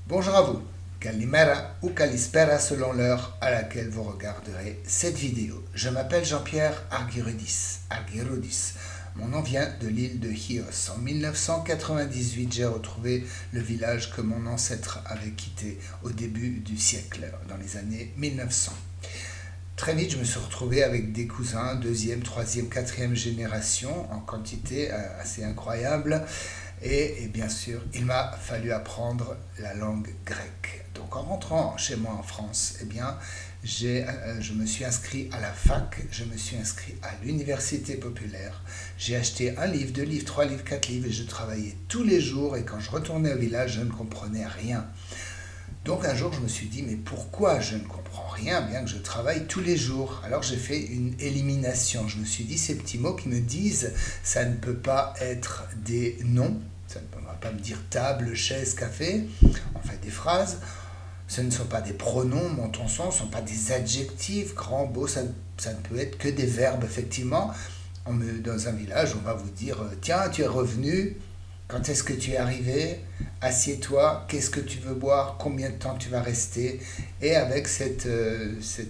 Bonjour à vous, Kalimera ou Kalispera selon l'heure à laquelle vous regarderez cette vidéo. Je m'appelle Jean-Pierre Argyrodis. Mon nom vient de l'île de Chios. En 1998, j'ai retrouvé le village que mon ancêtre avait quitté au début du siècle, dans les années 1900. Très vite, je me suis retrouvé avec des cousins, deuxième, troisième, quatrième génération, en quantité assez incroyable. Et bien sûr, il m'a fallu apprendre la langue grecque. Donc en rentrant chez moi en France, je me suis inscrit à la fac, je me suis inscrit à l'université populaire. J'ai acheté un livre, deux livres, trois livres, quatre livres et je travaillais tous les jours. Et quand je retournais au village, je ne comprenais rien. Donc un jour, je me suis dit, mais pourquoi je ne comprends rien, bien que je travaille tous les jours? Alors j'ai fait une élimination. Je me suis dit, ces petits mots qui me disent, ça ne peut pas être des noms, ça ne va pas me dire table, chaise, café, on fait des phrases. Ce ne sont pas des pronoms, monton son, ce ne sont pas des adjectifs, grand, beau, ça ne peut être que des verbes, effectivement. Dans un village, on va vous dire, tiens, tu es revenu. Quand est-ce que tu es arrivé? Assieds-toi, qu'est-ce que tu veux boire? Combien de temps tu vas rester? Et avec cette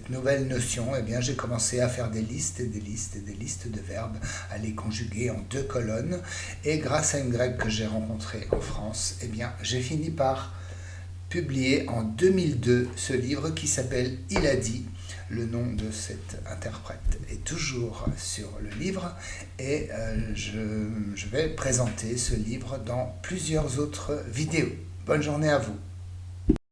nouvelle notion, j'ai commencé à faire des listes et des listes et des listes de verbes, à les conjuguer en deux colonnes. Et grâce à une grecque que j'ai rencontrée en France, j'ai fini par publier en 2002 ce livre qui s'appelle Il a dit. Le nom de cet interprète est toujours sur le livre et je vais présenter ce livre dans plusieurs autres vidéos. Bonne journée à vous.